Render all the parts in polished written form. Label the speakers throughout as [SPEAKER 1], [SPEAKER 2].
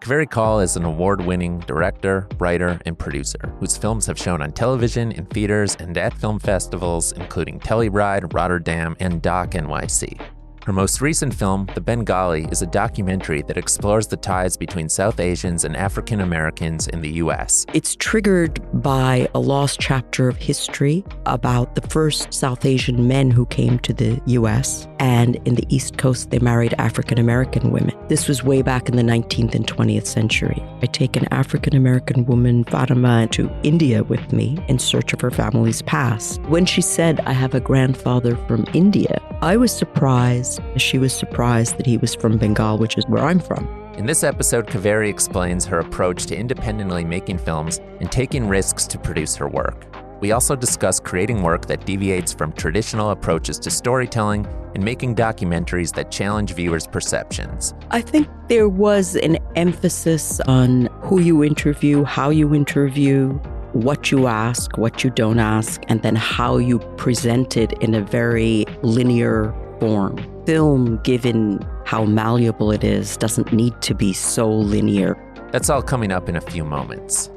[SPEAKER 1] Kavery Kaul is an award-winning director, writer, and producer whose films have shown on television, in theaters, and at film festivals including Telluride, Rotterdam, and DOC NYC. Her most recent film, The Bengali, is a documentary that explores the ties between South Asians and African Americans in the U.S.
[SPEAKER 2] It's triggered by a lost chapter of history about the first South Asian men who came to the U.S. And in the East Coast, they married African American women. This was way back in the 19th and 20th century. I take an African American woman, Fatima, to India with me in search of her family's past. When she said, "I have a grandfather from India," I was surprised. She was surprised that he was from Bengal, which is where I'm from.
[SPEAKER 1] In this episode, Kavery explains her approach to independently making films and taking risks to produce her work. We also discuss creating work that deviates from traditional approaches to storytelling and making documentaries that challenge viewers' perceptions.
[SPEAKER 2] I think there was an emphasis on who you interview, how you interview, what you ask, what you don't ask, and then how you present it in a very linear form. Film, given how malleable it is, doesn't need to be so linear.
[SPEAKER 1] That's all coming up in a few moments.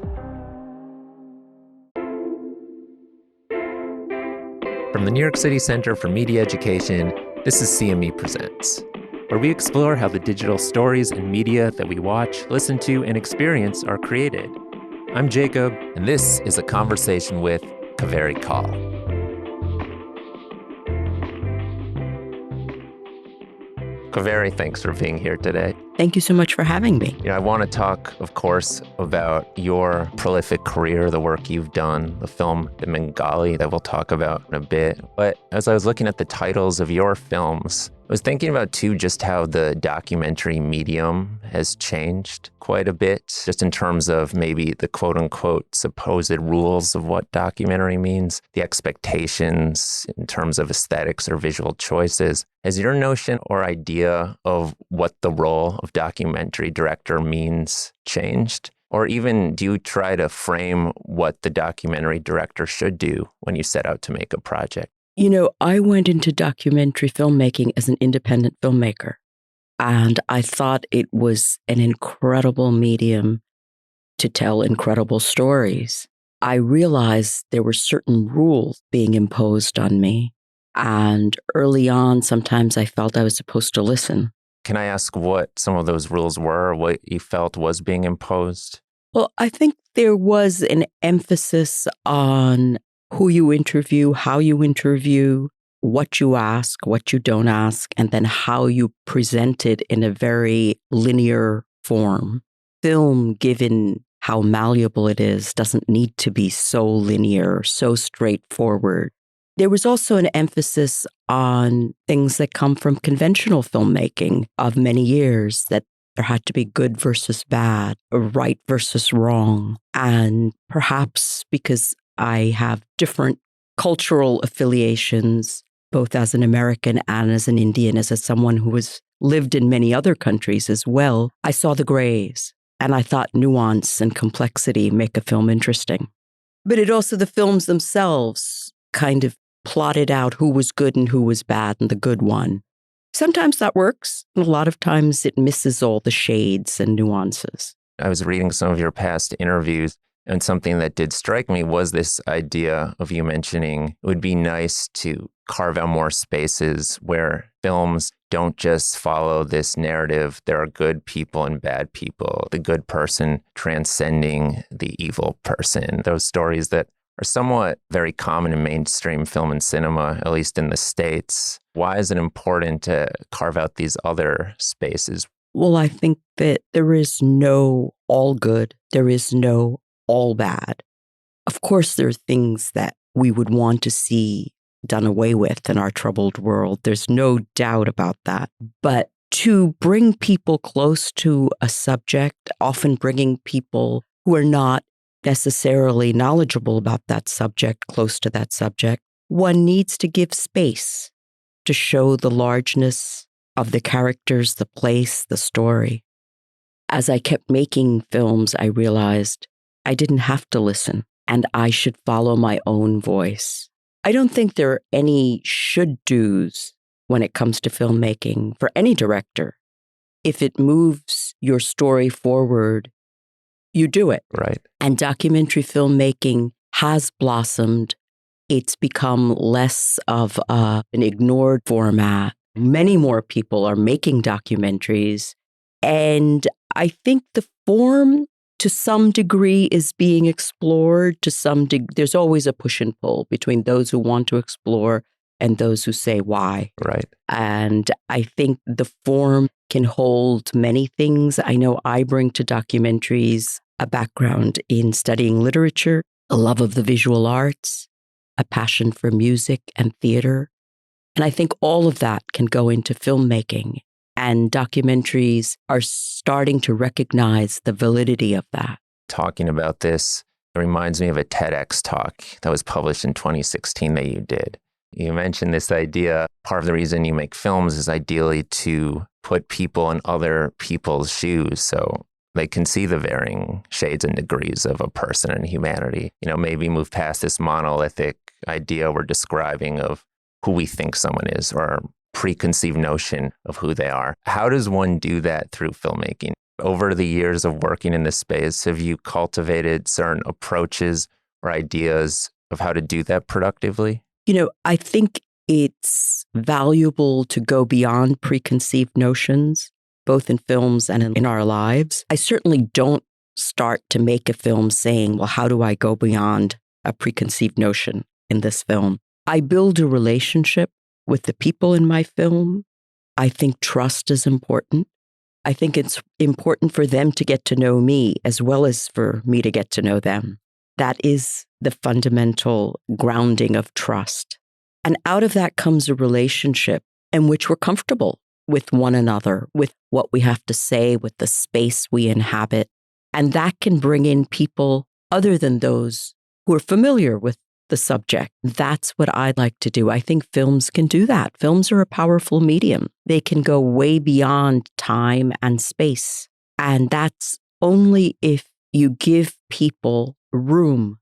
[SPEAKER 1] From the New York City Center for Media Education, this is CME Presents, where we explore how the digital stories and media that we watch, listen to, and experience are created. I'm Jacob, and this is a conversation with Kavery Kaul. Kavery, thanks for being here today.
[SPEAKER 2] Thank you so much for having me.
[SPEAKER 1] I want to talk, of course, about your prolific career, the work you've done, the film The Bengali that we'll talk about in a bit. But as I was looking at the titles of your films, I was thinking about, too, just how the documentary medium has changed quite a bit, just in terms of maybe the quote-unquote supposed rules of what documentary means, the expectations in terms of aesthetics or visual choices. Has your notion or idea of what the role of documentary director means changed? Or even do you try to frame what the documentary director should do when you set out to make a project?
[SPEAKER 2] You know, I went into documentary filmmaking as an independent filmmaker, and I thought it was an incredible medium to tell incredible stories. I realized there were certain rules being imposed on me, and early on, sometimes I felt I was supposed to listen.
[SPEAKER 1] Can I ask what some of those rules were, or what you felt was being imposed?
[SPEAKER 2] Well, I think there was an emphasis on who you interview, how you interview, what you ask, what you don't ask, and then how you present it in a very linear form. Film, given how malleable it is, doesn't need to be so linear, so straightforward. There was also an emphasis on things that come from conventional filmmaking of many years, that there had to be good versus bad, or right versus wrong. And perhaps because I have different cultural affiliations, both as an American and as an Indian, as someone who has lived in many other countries as well, I saw the grays. And I thought nuance and complexity make a film interesting. But it also, the films themselves kind of plotted out who was good and who was bad and the good one. Sometimes that works, and a lot of times it misses all the shades and nuances.
[SPEAKER 1] I was reading some of your past interviews, and something that did strike me was this idea of you mentioning it would be nice to carve out more spaces where films don't just follow this narrative. There are good people and bad people, the good person transcending the evil person. Those stories that are somewhat very common in mainstream film and cinema, at least in the States. Why is it important to carve out these other spaces?
[SPEAKER 2] Well, I think that there is no all good. There is no all bad. Of course, there are things that we would want to see done away with in our troubled world. There's no doubt about that. But to bring people close to a subject, often bringing people who are not necessarily knowledgeable about that subject close to that subject, one needs to give space to show the largeness of the characters, the place, the story. As I kept making films, I realized I didn't have to listen, and I should follow my own voice. I don't think there are any should-dos when it comes to filmmaking for any director. if it moves your story forward, you do it.
[SPEAKER 1] Right.
[SPEAKER 2] And documentary filmmaking has blossomed. It's become less of an ignored format. Many more people are making documentaries. And I think the form, to some degree, is being explored. There's always a push and pull between those who want to explore and those who say why.
[SPEAKER 1] Right.
[SPEAKER 2] And I think the form can hold many things. I know I bring to documentaries a background in studying literature, a love of the visual arts, a passion for music and theater. And I think all of that can go into filmmaking. And documentaries are starting to recognize the validity of that.
[SPEAKER 1] Talking about this, it reminds me of a TEDx talk that was published in 2016 that you did. You mentioned this idea, part of the reason you make films is ideally to put people in other people's shoes so they can see the varying shades and degrees of a person and humanity. Maybe move past this monolithic idea we're describing of who we think someone is or our preconceived notion of who they are. How does one do that through filmmaking? Over the years of working in this space, have you cultivated certain approaches or ideas of how to do that productively?
[SPEAKER 2] I think it's valuable to go beyond preconceived notions, both in films and in our lives. I certainly don't start to make a film saying, well, how do I go beyond a preconceived notion in this film? I build a relationship with the people in my film. I think trust is important. I think it's important for them to get to know me as well as for me to get to know them. That is the fundamental grounding of trust. And out of that comes a relationship in which we're comfortable with one another, with what we have to say, with the space we inhabit. And that can bring in people other than those who are familiar with the subject. That's what I'd like to do. I think films can do that. Films are a powerful medium. They can go way beyond time and space. And that's only if you give people room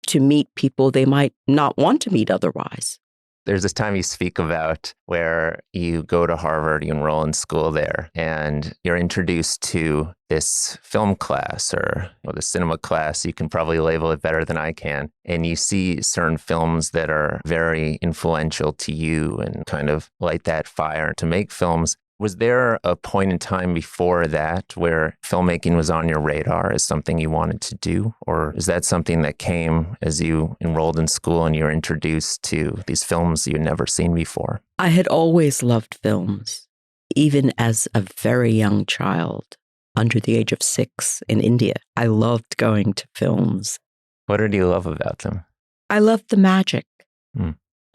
[SPEAKER 2] to meet people they might not want to meet otherwise.
[SPEAKER 1] There's this time you speak about where you go to Harvard, you enroll in school there, and you're introduced to this film class or the cinema class. You can probably label it better than I can. And you see certain films that are very influential to you and kind of light that fire to make films. Was there a point in time before that where filmmaking was on your radar as something you wanted to do? Or is that something that came as you enrolled in school and you were introduced to these films you'd never seen before?
[SPEAKER 2] I had always loved films, even as a very young child, under the age of 6 in India. I loved going to films.
[SPEAKER 1] What did you love about them?
[SPEAKER 2] I loved the magic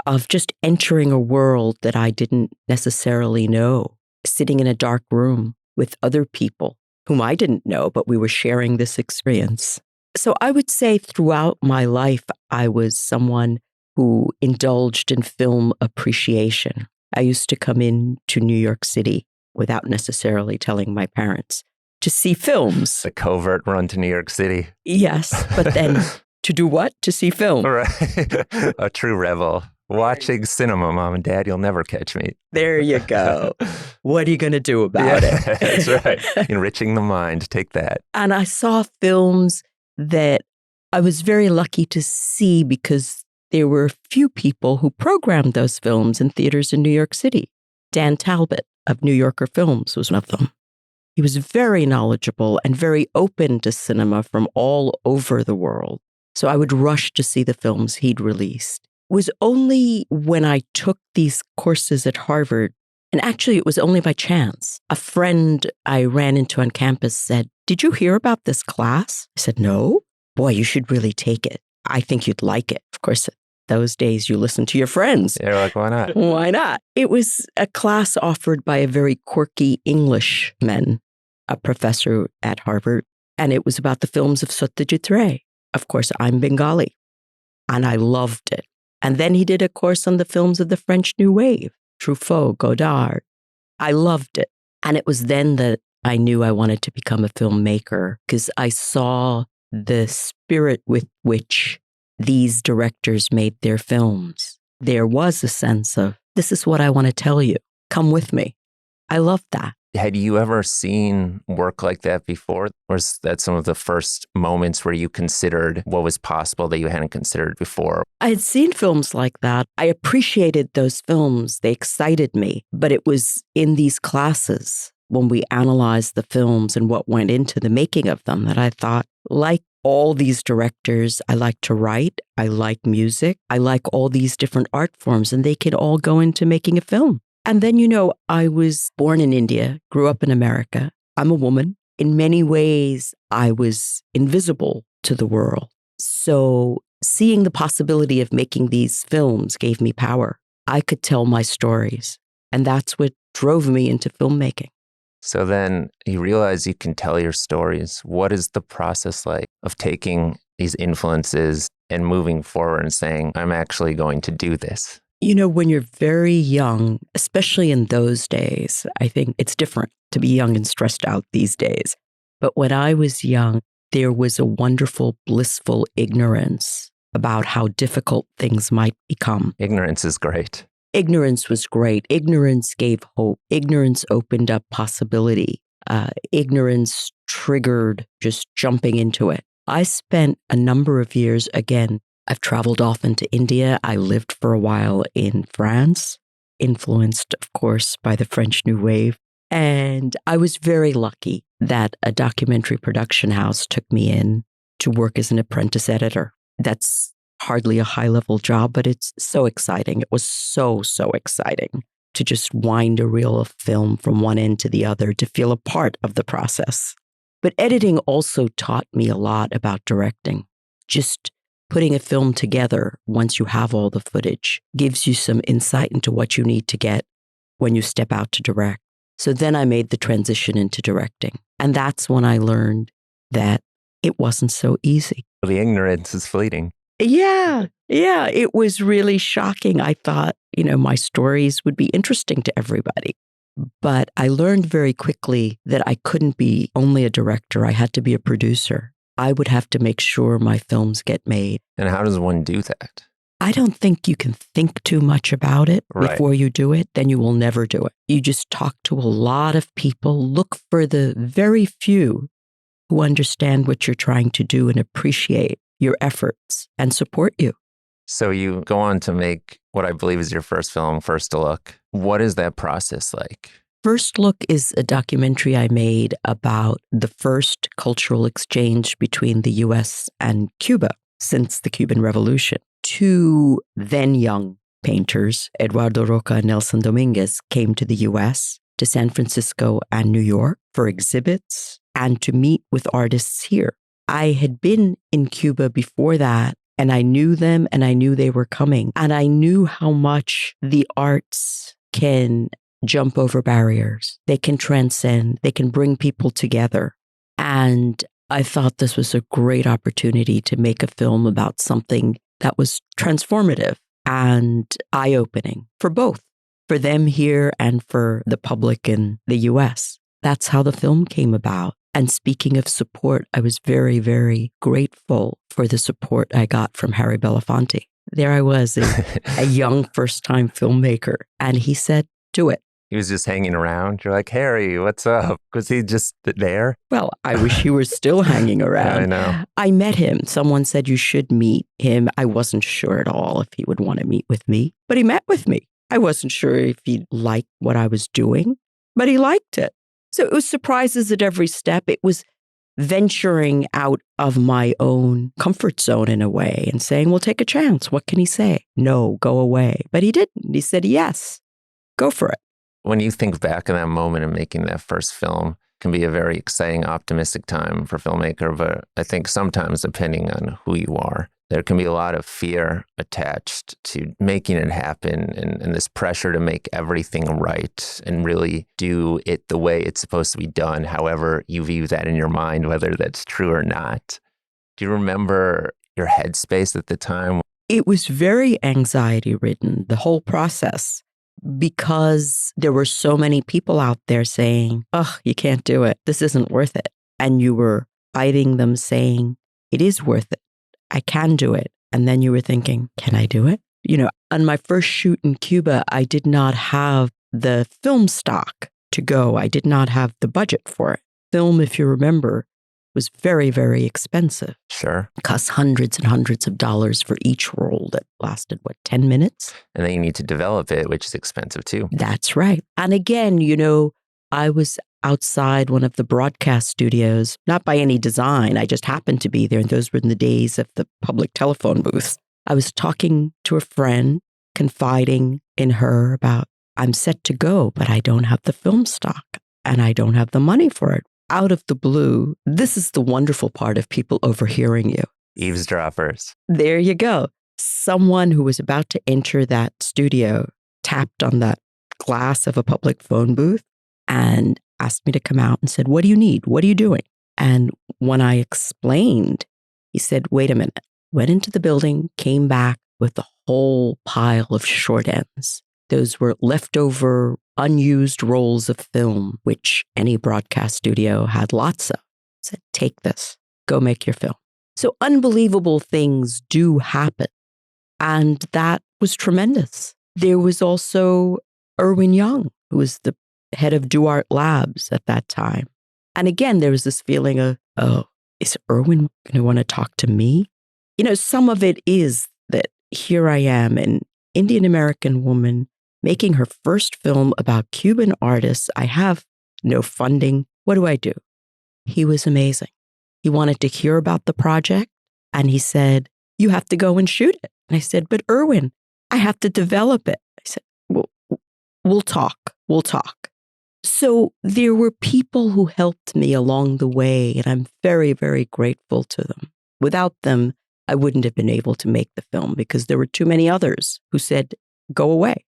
[SPEAKER 2] of just entering a world that I didn't necessarily know. Sitting in a dark room with other people whom I didn't know, but we were sharing this experience. So I would say throughout my life, I was someone who indulged in film appreciation. I used to come in to New York City without necessarily telling my parents to see films.
[SPEAKER 1] The covert run to New York City.
[SPEAKER 2] Yes, but then to do what? To see film.
[SPEAKER 1] Right. A true rebel. Watching cinema, Mom and Dad, you'll never catch me.
[SPEAKER 2] There you go. What are you going to do about it?
[SPEAKER 1] That's right. Enriching the mind. Take that.
[SPEAKER 2] And I saw films that I was very lucky to see because there were a few people who programmed those films in theaters in New York City. Dan Talbot of New Yorker Films was one of them. He was very knowledgeable and very open to cinema from all over the world. So I would rush to see the films he'd released. It was only when I took these courses at Harvard, and actually it was only by chance. A friend I ran into on campus said, "Did you hear about this class?" I said, "No." "Boy, you should really take it. I think you'd like it." Of course, those days you listen to your friends.
[SPEAKER 1] You're like, why not?
[SPEAKER 2] Why not? It was a class offered by a very quirky Englishman, a professor at Harvard, and it was about the films of Satyajit Ray. Of course, I'm Bengali, and I loved it. And then he did a course on the films of the French New Wave, Truffaut, Godard. I loved it. And it was then that I knew I wanted to become a filmmaker because I saw the spirit with which these directors made their films. There was a sense of, this is what I want to tell you. Come with me. I loved that.
[SPEAKER 1] Had you ever seen work like that before? Or is that some of the first moments where you considered what was possible that you hadn't considered before?
[SPEAKER 2] I had seen films like that. I appreciated those films. They excited me. But it was in these classes when we analyzed the films and what went into the making of them that I thought, like all these directors, I like to write, I like music, I like all these different art forms, and they can all go into making a film. And then, I was born in India, grew up in America. I'm a woman. In many ways, I was invisible to the world. So seeing the possibility of making these films gave me power. I could tell my stories. And that's what drove me into filmmaking.
[SPEAKER 1] So then you realize you can tell your stories. What is the process like of taking these influences and moving forward and saying, I'm actually going to do this?
[SPEAKER 2] When you're very young, especially in those days, I think it's different to be young and stressed out these days. But when I was young, there was a wonderful, blissful ignorance about how difficult things might become.
[SPEAKER 1] Ignorance is great.
[SPEAKER 2] Ignorance was great. Ignorance gave hope. Ignorance opened up possibility. Ignorance triggered just jumping into it. I spent a number of years, again, I've traveled often to India. I lived for a while in France, influenced, of course, by the French New Wave. And I was very lucky that a documentary production house took me in to work as an apprentice editor. That's hardly a high-level job, but it's so exciting. It was so, so exciting to just wind a reel of film from one end to the other, to feel a part of the process. But editing also taught me a lot about directing. Just putting a film together, once you have all the footage, gives you some insight into what you need to get when you step out to direct. So then I made the transition into directing. And that's when I learned that it wasn't so easy.
[SPEAKER 1] The ignorance is fleeting.
[SPEAKER 2] Yeah, it was really shocking. I thought, my stories would be interesting to everybody. But I learned very quickly that I couldn't be only a director. I had to be a producer. I would have to make sure my films get made.
[SPEAKER 1] And how does one do that?
[SPEAKER 2] I don't think you can think too much about it before you do it. Then you will never do it. You just talk to a lot of people, look for the very few who understand what you're trying to do and appreciate your efforts and support you.
[SPEAKER 1] So you go on to make what I believe is your first film, First Look. What is that process like?
[SPEAKER 2] First Look is a documentary I made about the first cultural exchange between the U.S. and Cuba since the Cuban Revolution. Two then young painters, Eduardo Roca and Nelson Dominguez, came to the U.S., to San Francisco and New York for exhibits and to meet with artists here. I had been in Cuba before that, and I knew them and I knew they were coming. And I knew how much the arts can jump over barriers. They can transcend. They can bring people together. And I thought this was a great opportunity to make a film about something that was transformative and eye-opening for both, for them here and for the public in the US. That's how the film came about. And speaking of support, I was very, very grateful for the support I got from Harry Belafonte. There I was, a young first-time filmmaker, and he said, do it.
[SPEAKER 1] He was just hanging around. You're like, Harry, what's up? Was he just there?
[SPEAKER 2] Well, I wish he were still hanging around.
[SPEAKER 1] I know.
[SPEAKER 2] I met him. Someone said you should meet him. I wasn't sure at all if he would want to meet with me, but he met with me. I wasn't sure if he liked what I was doing, but he liked it. So it was surprises at every step. It was venturing out of my own comfort zone in a way and saying, well, take a chance. What can he say? No, go away. But he didn't. He said, yes, go for it.
[SPEAKER 1] When you think back in that moment of making that first film, it can be a very exciting, optimistic time for a filmmaker. But I think sometimes, depending on who you are, there can be a lot of fear attached to making it happen and this pressure to make everything right and really do it the way it's supposed to be done, however you view that in your mind, whether that's true or not. Do you remember your headspace at the time?
[SPEAKER 2] It was very anxiety-ridden, the whole process, because there were so many people out there saying, oh, you can't do it. This isn't worth it. And you were fighting them saying, it is worth it. I can do it. And then you were thinking, can I do it? On my first shoot in Cuba, I did not have the film stock to go. I did not have the budget for it. Film, if you remember, was very, very expensive.
[SPEAKER 1] Sure.
[SPEAKER 2] It cost hundreds and hundreds of dollars for each roll that lasted, 10 minutes?
[SPEAKER 1] And then you need to develop it, which is expensive too.
[SPEAKER 2] That's right. And again, I was outside one of the broadcast studios, not by any design. I just happened to be there. And those were in the days of the public telephone booths. I was talking to a friend, confiding in her about, I'm set to go, but I don't have the film stock and I don't have the money for it. Out of the blue, this is the wonderful part of people overhearing you.
[SPEAKER 1] Eavesdroppers.
[SPEAKER 2] There you go. Someone who was about to enter that studio tapped on that glass of a public phone booth and asked me to come out and said, what do you need? What are you doing? And when I explained, he said, wait a minute. Went into the building, came back with a whole pile of short ends. Those were leftover, unused rolls of film, which any broadcast studio had lots of. Said, take this, go make your film. So unbelievable things do happen. And that was tremendous. There was also Irwin Young, who was the head of DuArt Labs at that time. And again, there was this feeling of, oh, is Irwin going to want to talk to me? Some of it is that here I am, an Indian American woman making her first film about Cuban artists. I have no funding. What do? He was amazing. He wanted to hear about the project and he said, you have to go and shoot it. And I said, but Irwin, I have to develop it. I said, well, we'll talk. So there were people who helped me along the way and I'm very, very grateful to them. Without them, I wouldn't have been able to make the film because there were too many others who said, go away.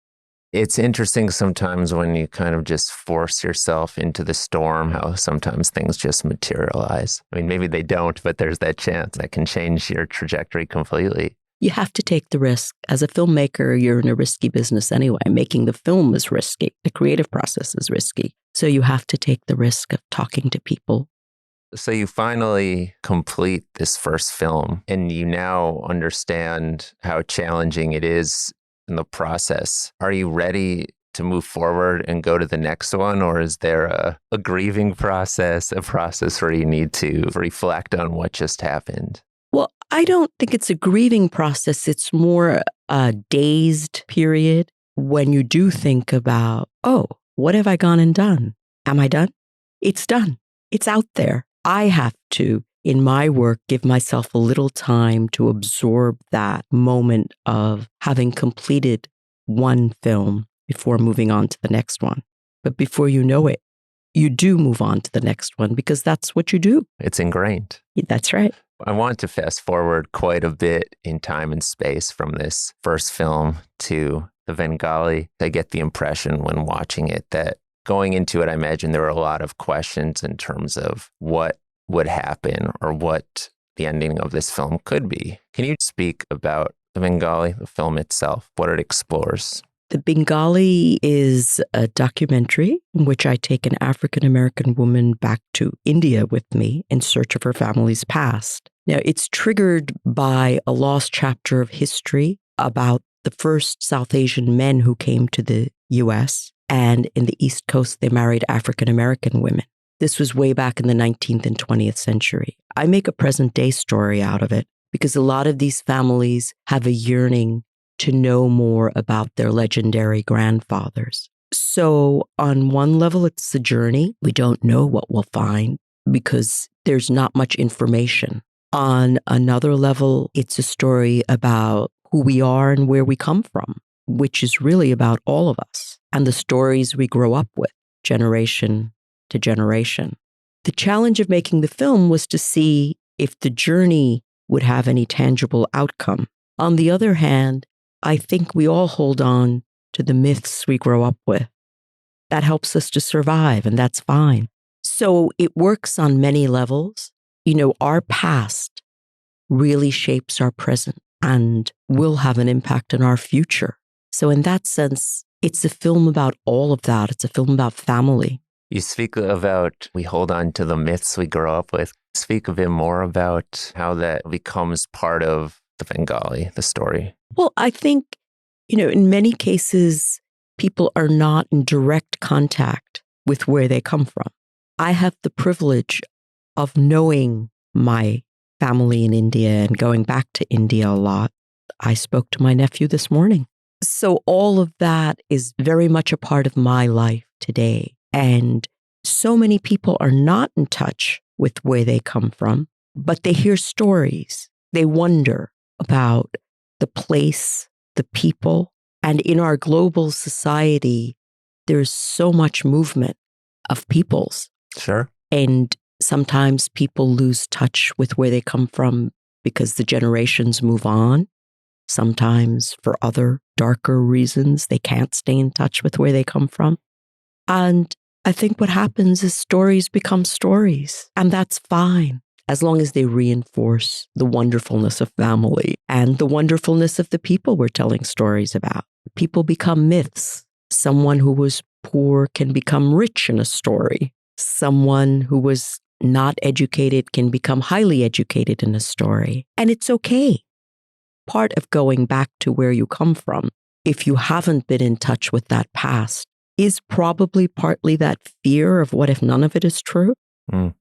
[SPEAKER 1] It's interesting sometimes when you kind of just force yourself into the storm, how sometimes things just materialize. I mean, maybe they don't, but there's that chance that can change your trajectory completely.
[SPEAKER 2] You have to take the risk. As a filmmaker, you're in a risky business anyway. Making the film is risky. The creative process is risky. So you have to take the risk of talking to people.
[SPEAKER 1] So you finally complete this first film and you now understand how challenging it is in the process. Are you ready to move forward and go to the next one? Or is there a grieving process, a process where you need to reflect on what just happened?
[SPEAKER 2] Well, I don't think it's a grieving process. It's more a dazed period when you do think about, oh, what have I gone and done? Am I done? It's done. It's out there. I have to, in my work, give myself a little time to absorb that moment of having completed one film before moving on to the next one. But before you know it, you do move on to the next one because that's what you do.
[SPEAKER 1] It's ingrained.
[SPEAKER 2] That's right.
[SPEAKER 1] I want to fast forward quite a bit in time and space from this first film to the Bengali. I get the impression when watching it that going into it, I imagine there were a lot of questions in terms of what would happen or what the ending of this film could be. Can you speak about the Bengali, the film itself, what it explores?
[SPEAKER 2] The Bengali is a documentary in which I take an African-American woman back to India with me in search of her family's past. Now, it's triggered by a lost chapter of history about the first South Asian men who came to the U.S., and in the East Coast, they married African-American women. This was way back in the 19th and 20th century. I make a present-day story out of it because a lot of these families have a yearning to know more about their legendary grandfathers. So on one level, it's a journey. We don't know what we'll find because there's not much information. On another level, it's a story about who we are and where we come from, which is really about all of us and the stories we grow up with, generation to generation. The challenge of making the film was to see if the journey would have any tangible outcome. On the other hand, I think we all hold on to the myths we grow up with. That helps us to survive, and that's fine. So it works on many levels. Our past really shapes our present and will have an impact on our future. So in that sense, it's a film about all of that. It's a film about family.
[SPEAKER 1] You speak about we hold on to the myths we grow up with. Speak a bit more about how that becomes part of the Bengali, the story.
[SPEAKER 2] Well, I think, in many cases, people are not in direct contact with where they come from. I have the privilege of knowing my family in India and going back to India a lot. I spoke to my nephew this morning. So all of that is very much a part of my life today. And so many people are not in touch with where they come from, but they hear stories. They wonder about the place, the people. And in our global society, there's so much movement of peoples.
[SPEAKER 1] Sure.
[SPEAKER 2] And sometimes people lose touch with where they come from because the generations move on. Sometimes for other darker reasons, they can't stay in touch with where they come from. And I think what happens is stories become stories, and that's fine, as long as they reinforce the wonderfulness of family and the wonderfulness of the people we're telling stories about. People become myths. Someone who was poor can become rich in a story. Someone who was not educated can become highly educated in a story. And it's okay. Part of going back to where you come from, if you haven't been in touch with that past, is probably partly that fear of what if none of it is true?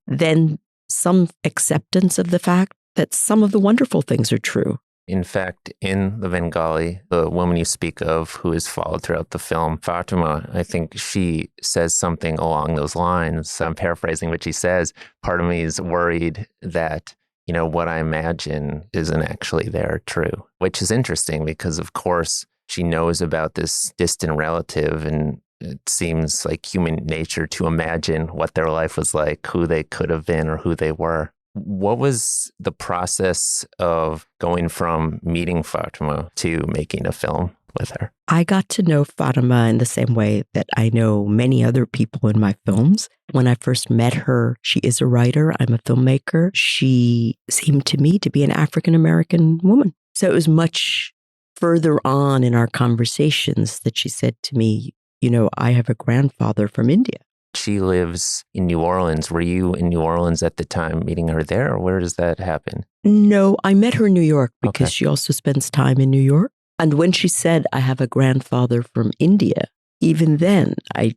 [SPEAKER 2] Then some acceptance of the fact that some of the wonderful things are true.
[SPEAKER 1] In fact, in the Bengali, the woman you speak of who is followed throughout the film, Fatima, I think she says something along those lines. I'm paraphrasing what she says. Part of me is worried that, you know, what I imagine isn't actually there true, which is interesting because, of course, she knows about this distant relative, and it seems like human nature to imagine what their life was like, who they could have been or who they were. What was the process of going from meeting Fatima to making a film with her?
[SPEAKER 2] I got to know Fatima in the same way that I know many other people in my films. When I first met her, she is a writer. I'm a filmmaker. She seemed to me to be an African-American woman. So it was much further on in our conversations that she said to me, you know, I have a grandfather from India.
[SPEAKER 1] She lives in New Orleans. Were you in New Orleans at the time meeting her there, or where does that happen?
[SPEAKER 2] No, I met her in New York because
[SPEAKER 1] Okay.
[SPEAKER 2] she also spends time in New York. And when she said, I have a grandfather from India, even then I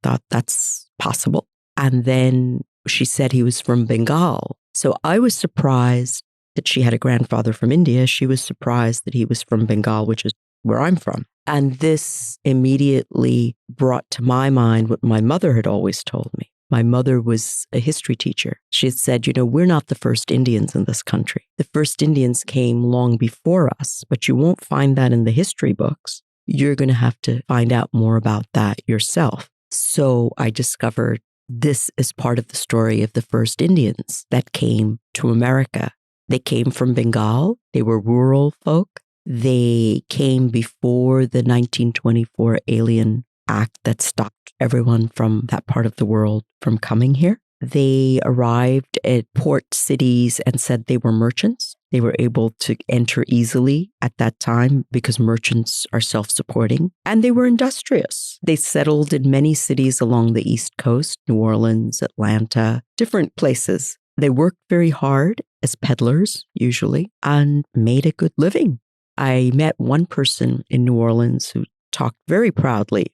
[SPEAKER 2] thought that's possible. And then she said he was from Bengal. So I was surprised that she had a grandfather from India. She was surprised that he was from Bengal, which is where I'm from. And this immediately brought to my mind what my mother had always told me. My mother was a history teacher. She had said, you know, we're not the first Indians in this country. The first Indians came long before us, but you won't find that in the history books. You're going to have to find out more about that yourself. So I discovered this is part of the story of the first Indians that came to America. They came from Bengal. They were rural folk. They came before the 1924 Alien Act that stopped everyone from that part of the world from coming here. They arrived at port cities and said they were merchants. They were able to enter easily at that time because merchants are self-supporting, and they were industrious. They settled in many cities along the East Coast, New Orleans, Atlanta, different places. They worked very hard as peddlers, usually, and made a good living. I met one person in New Orleans who talked very proudly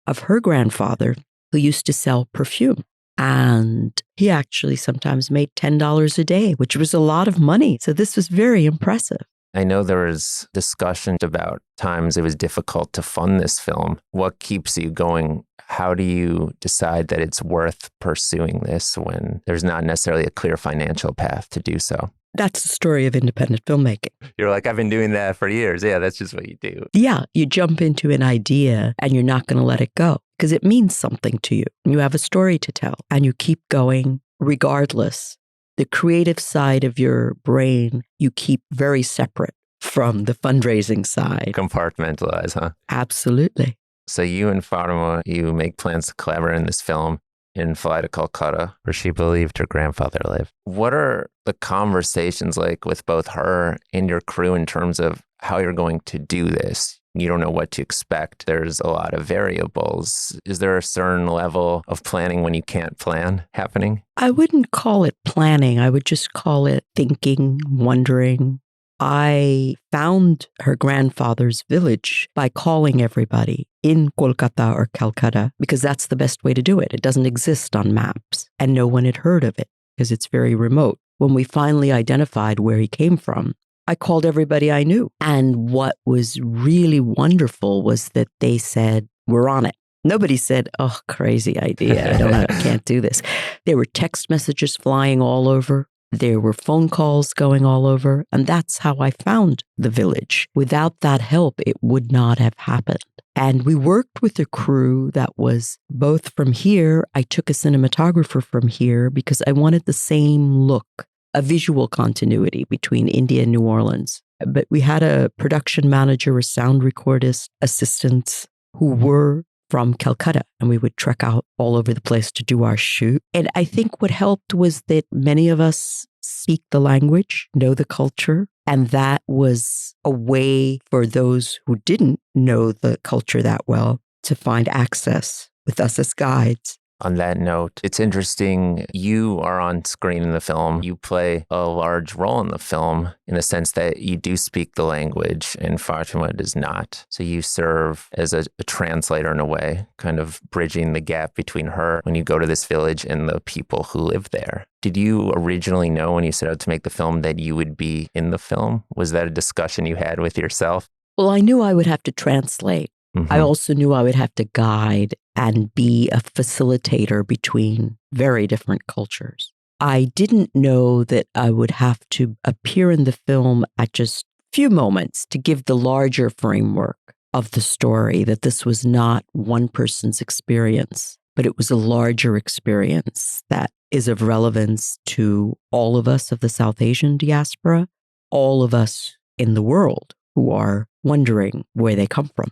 [SPEAKER 2] of her grandfather who used to sell perfume. And he actually sometimes made $10 a day, which was a lot of money. So this was very impressive.
[SPEAKER 1] I know there was discussion about times it was difficult to fund this film. What keeps you going? How do you decide that it's worth pursuing this when there's not necessarily a clear financial path to do so?
[SPEAKER 2] That's the story of independent filmmaking.
[SPEAKER 1] You're like, I've been doing that for years. Yeah, that's just what you do.
[SPEAKER 2] Yeah, you jump into an idea and you're not going to let it go because it means something to you. You have a story to tell and you keep going regardless. The creative side of your brain, you keep very separate from the fundraising side.
[SPEAKER 1] Compartmentalize, huh?
[SPEAKER 2] Absolutely.
[SPEAKER 1] So you and Fatima, you make plans to collaborate in this film and fly to Calcutta, where she believed her grandfather lived. What are the conversations like with both her and your crew in terms of how you're going to do this? You don't know what to expect. There's a lot of variables. Is there a certain level of planning when you can't plan happening?
[SPEAKER 2] I wouldn't call it planning. I would just call it thinking, wondering, I found her grandfather's village by calling everybody in Kolkata or Calcutta, because that's the best way to do it. It doesn't exist on maps, and no one had heard of it because it's very remote. When we finally identified where he came from, I called everybody I knew. And what was really wonderful was that they said, we're on it. Nobody said, oh, crazy idea. I can't do this. There were text messages flying all over. There were phone calls going all over. And that's how I found the village. Without that help, it would not have happened. And we worked with a crew that was both from here. I took a cinematographer from here because I wanted the same look, a visual continuity between India and New Orleans. But we had a production manager, a sound recordist, assistants who were from Calcutta, and we would trek out all over the place to do our shoot. And I think what helped was that many of us speak the language, know the culture, and that was a way for those who didn't know the culture that well to find access with us as guides.
[SPEAKER 1] On that note, it's interesting. You are on screen in the film. You play a large role in the film in the sense that you do speak the language and Fatima does not. So you serve as a translator in a way, kind of bridging the gap between her when you go to this village and the people who live there. Did you originally know when you set out to make the film that you would be in the film? Was that a discussion you had with yourself?
[SPEAKER 2] Well, I knew I would have to translate. I also knew I would have to guide and be a facilitator between very different cultures. I didn't know that I would have to appear in the film at just few moments to give the larger framework of the story, that this was not one person's experience, but it was a larger experience that is of relevance to all of us of the South Asian diaspora, all of us in the world who are wondering where they come from.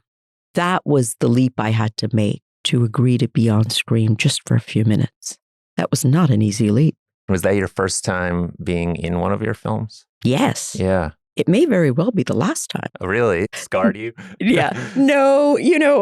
[SPEAKER 2] That was the leap I had to make to agree to be on screen just for a few minutes. That was not an easy leap.
[SPEAKER 1] Was that your first time being in one of your films?
[SPEAKER 2] Yes.
[SPEAKER 1] Yeah.
[SPEAKER 2] It may very well be the last time.
[SPEAKER 1] Oh, really? Scarred you?
[SPEAKER 2] Yeah. No,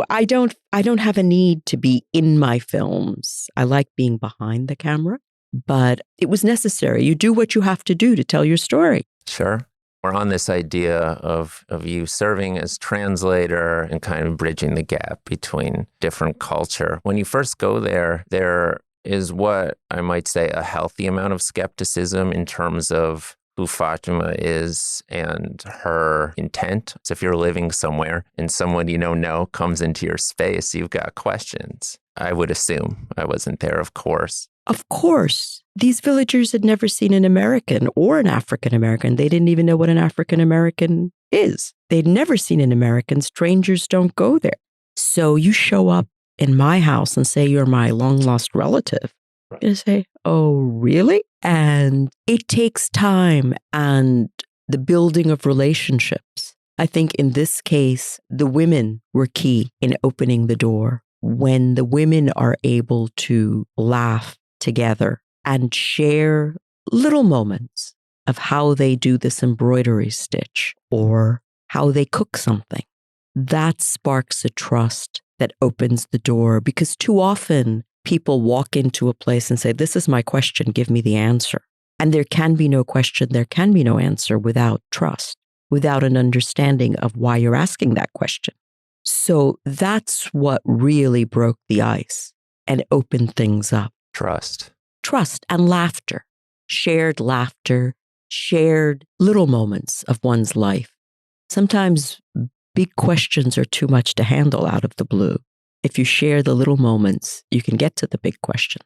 [SPEAKER 2] I don't have a need to be in my films. I like being behind the camera, but it was necessary. You do what you have to do to tell your story.
[SPEAKER 1] Sure. We're on this idea of you serving as translator and kind of bridging the gap between different culture. When you first go there is what I might say a healthy amount of skepticism in terms of who Fatima is and her intent. So if you're living somewhere and someone you know comes into your space, you've got questions. I would assume. I wasn't there, of course.
[SPEAKER 2] Of course. These villagers had never seen an American or an African American. They didn't even know what an African American is. They'd never seen an American. Strangers don't go there. So you show up in my house and say you're my long lost relative. I'm going to say, oh, really? And it takes time and the building of relationships. I think in this case, the women were key in opening the door. When the women are able to laugh together and share little moments of how they do this embroidery stitch or how they cook something, that sparks a trust that opens the door. Because too often people walk into a place and say, this is my question, give me the answer. And there can be no question, there can be no answer without trust, without an understanding of why you're asking that question. So that's what really broke the ice and opened things up. Trust and laughter, shared little moments of one's life. Sometimes big questions are too much to handle out of the blue. If you share the little moments, you can get to the big questions.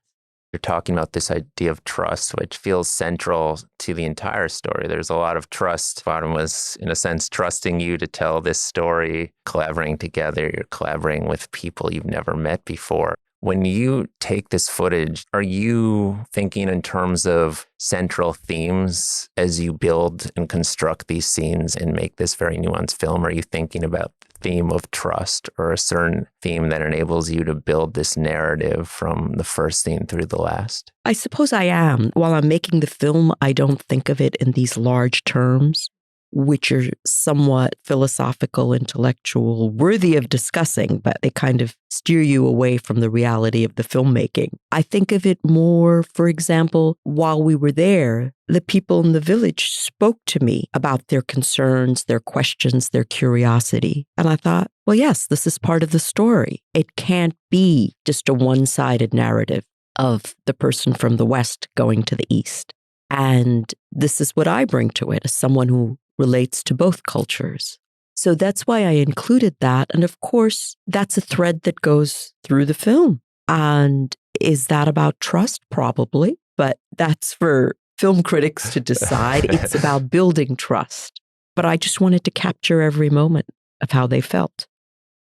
[SPEAKER 1] You're talking about this idea of trust, which feels central to the entire story. There's a lot of trust. Fatima was, in a sense, trusting you to tell this story, collaborating together. You're collaborating with people you've never met before. When you take this footage, are you thinking in terms of central themes as you build and construct these scenes and make this very nuanced film? Are you thinking about the theme of trust or a certain theme that enables you to build this narrative from the first scene through the last?
[SPEAKER 2] I suppose I am. While I'm making the film, I don't think of it in these large terms. which are somewhat philosophical, intellectual, worthy of discussing, but they kind of steer you away from the reality of the filmmaking. I think of it more, for example, while we were there, the people in the village spoke to me about their concerns, their questions, their curiosity. And I thought, well, yes, this is part of the story. It can't be just a one-sided narrative of the person from the West going to the East. And this is what I bring to it as someone who relates to both cultures. So that's why I included that. And of course, that's a thread that goes through the film. And is that about trust? Probably. But that's for film critics to decide. It's about building trust. But I just wanted to capture every moment of how they felt.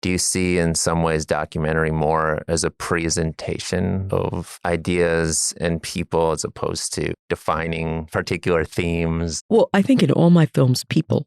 [SPEAKER 1] Do you see in some ways documentary more as a presentation of ideas and people as opposed to defining particular themes?
[SPEAKER 2] Well, I think in all my films, people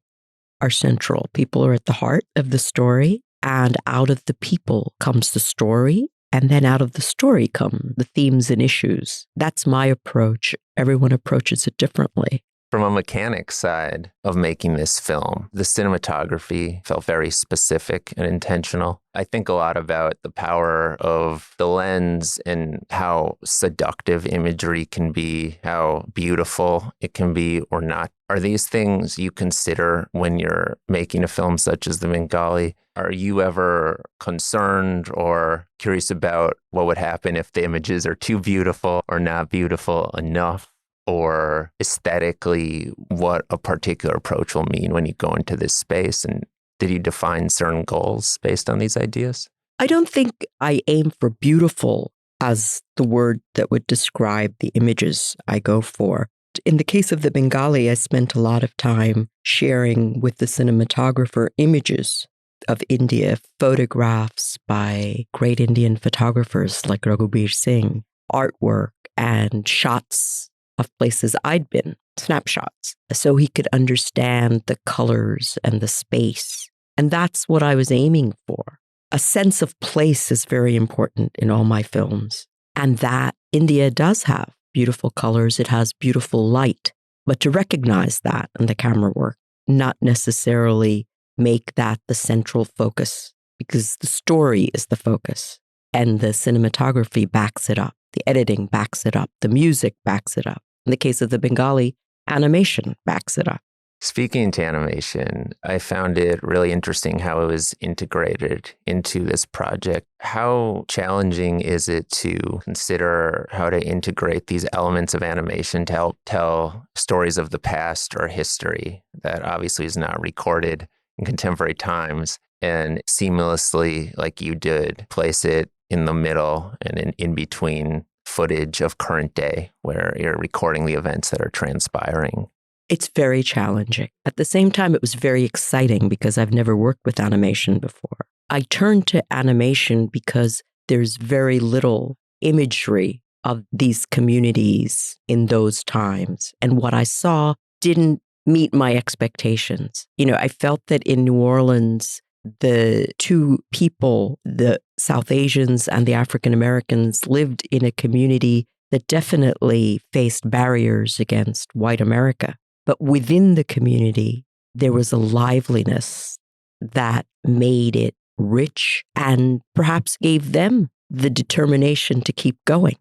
[SPEAKER 2] are central. People are at the heart of the story, and out of the people comes the story, and then out of the story come the themes and issues. That's my approach. Everyone approaches it differently.
[SPEAKER 1] From a mechanic side of making this film, the cinematography felt very specific and intentional. I think a lot about the power of the lens and how seductive imagery can be, how beautiful it can be or not. Are these things you consider when you're making a film such as The Bengali? Are you ever concerned or curious about what would happen if the images are too beautiful or not beautiful enough? Or aesthetically, what a particular approach will mean when you go into this space? And did you define certain goals based on these ideas?
[SPEAKER 2] I don't think I aim for beautiful as the word that would describe the images I go for. In the case of the Bengali, I spent a lot of time sharing with the cinematographer images of India, photographs by great Indian photographers like Raghubir Singh, artwork and shots of places I'd been, snapshots, so he could understand the colors and the space. And that's what I was aiming for. A sense of place is very important in all my films. And that India does have beautiful colors. It has beautiful light. But to recognize that in the camera work, not necessarily make that the central focus, because the story is the focus. And the cinematography backs it up. The editing backs it up. The music backs it up. In the case of the Bengali, animation backs it up.
[SPEAKER 1] Speaking to animation, I found it really interesting how it was integrated into this project. How challenging is it to consider how to integrate these elements of animation to help tell stories of the past or history that obviously is not recorded in contemporary times and seamlessly, like you did, place it in the middle and in between footage of current day where you're recording the events that are transpiring?
[SPEAKER 2] It's very challenging. At the same time, it was very exciting because I've never worked with animation before. I turned to animation because there's very little imagery of these communities in those times. And what I saw didn't meet my expectations. I felt that in New Orleans, the two people, the South Asians and the African Americans, lived in a community that definitely faced barriers against white America. But within the community, there was a liveliness that made it rich and perhaps gave them the determination to keep going.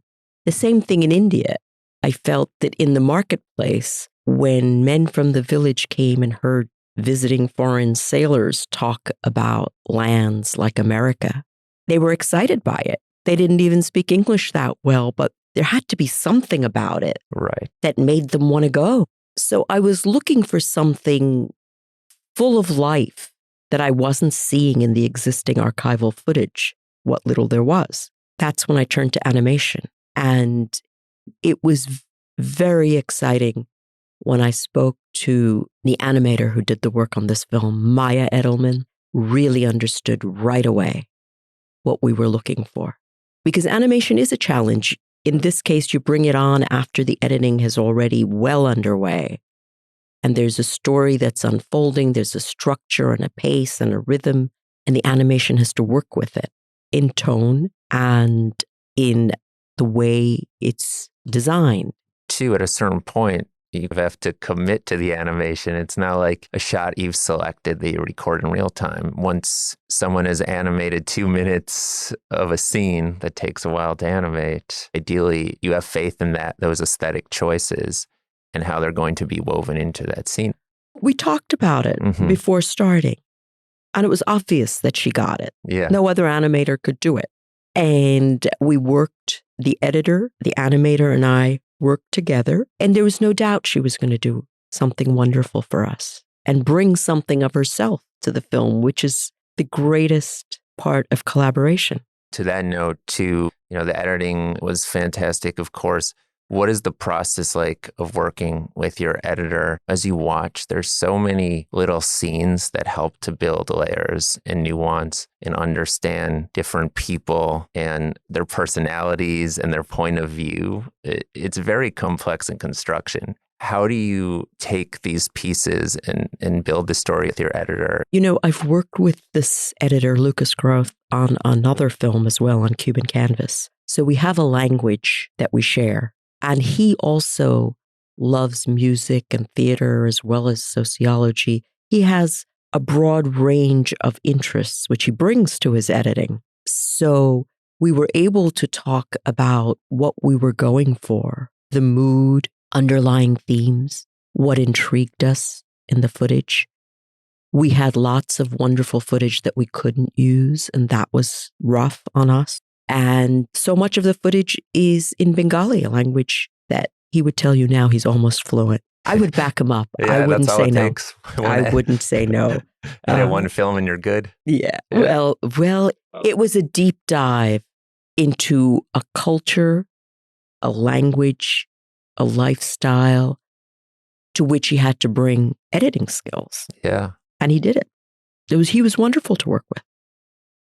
[SPEAKER 2] The same thing in India. I felt that in the marketplace, when men from the village came and heard visiting foreign sailors talk about lands like America, they were excited by it. They didn't even speak English that well, but there had to be something about it that made them want to go. So I was looking for something full of life that I wasn't seeing in the existing archival footage, what little there was. That's when I turned to animation. And it was very exciting when I spoke to the animator who did the work on this film. Maya Edelman really understood right away what we were looking for. Because animation is a challenge. In this case, you bring it on after the editing has already well underway. And there's a story that's unfolding. There's a structure and a pace and a rhythm. And the animation has to work with it in tone and in the way it's designed.
[SPEAKER 1] Too, at a certain point, You have to commit to the animation. It's not like a shot you've selected that you record in real time. Once someone has animated 2 minutes of a scene that takes a while to animate, ideally you have faith in those aesthetic choices and how they're going to be woven into that scene.
[SPEAKER 2] We talked about it before starting, and it was obvious that she got it.
[SPEAKER 1] Yeah.
[SPEAKER 2] No other animator could do it. And we worked, the editor, the animator, and I worked together. And there was no doubt she was going to do something wonderful for us and bring something of herself to the film, which is the greatest part of collaboration.
[SPEAKER 1] To that note, too, the editing was fantastic, of course. What is the process like of working with your editor as you watch? There's so many little scenes that help to build layers and nuance and understand different people and their personalities and their point of view. It's very complex in construction. How do you take these pieces and build the story with your editor?
[SPEAKER 2] I've worked with this editor, Lucas Groth, on another film as well, on Cuban Canvas. So we have a language that we share. And he also loves music and theater as well as sociology. He has a broad range of interests, which he brings to his editing. So we were able to talk about what we were going for, the mood, underlying themes, what intrigued us in the footage. We had lots of wonderful footage that we couldn't use, and that was rough on us. And so much of the footage is in Bengali, a language that he would tell you now he's almost fluent. I would back him up.
[SPEAKER 1] Yeah,
[SPEAKER 2] I wouldn't
[SPEAKER 1] that's all
[SPEAKER 2] say
[SPEAKER 1] it
[SPEAKER 2] no.
[SPEAKER 1] takes.
[SPEAKER 2] I wouldn't say no.
[SPEAKER 1] Edit one film and you're good.
[SPEAKER 2] Yeah. Well, it was a deep dive into a culture, a language, a lifestyle to which he had to bring editing skills.
[SPEAKER 1] Yeah.
[SPEAKER 2] And he did it. He was wonderful to work with.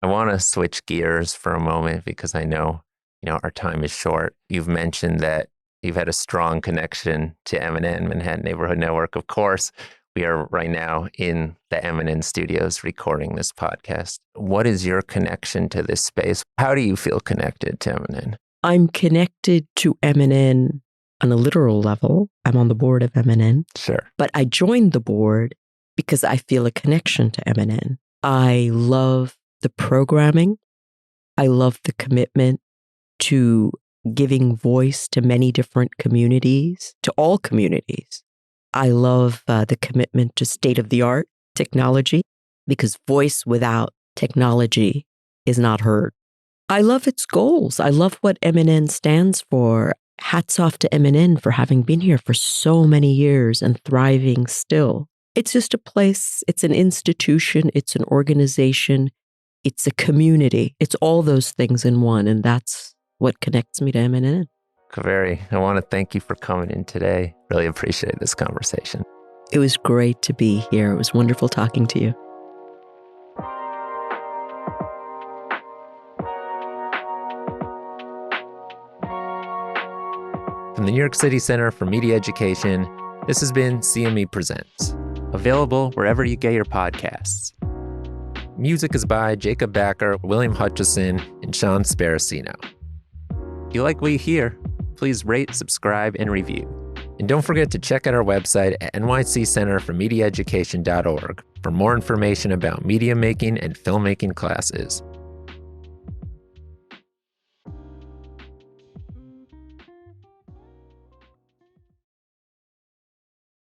[SPEAKER 1] I want to switch gears for a moment because I know, our time is short. You've mentioned that you've had a strong connection to M&N, Manhattan Neighborhood Network. Of course, we are right now in the M&N studios recording this podcast. What is your connection to this space? How do you feel connected to M&N?
[SPEAKER 2] I'm connected to M&N on a literal level. I'm on the board of M&N.
[SPEAKER 1] Sure.
[SPEAKER 2] But I joined the board because I feel a connection to M&N. I love the programming. I love the commitment to giving voice to many different communities, to all communities. I love the commitment to state-of-the-art technology, because voice without technology is not heard. I love its goals. I love what M&N stands for. Hats off to M&N for having been here for so many years and thriving still. It's just a place, it's an institution, it's an organization, it's a community. It's all those things in one, and that's what connects me to M&N.
[SPEAKER 1] Kavery, I want to thank you for coming in today. Really appreciate this conversation.
[SPEAKER 2] It was great to be here. It was wonderful talking to you.
[SPEAKER 1] From the New York City Center for Media Education, this has been CME Presents, available wherever you get your podcasts. Music is by Jacob Backer, William Hutchison, and Sean Sparacino. If you like what you hear, please rate, subscribe, and review. And don't forget to check out our website at nyccenterformediaeducation.org for more information about media making and filmmaking classes.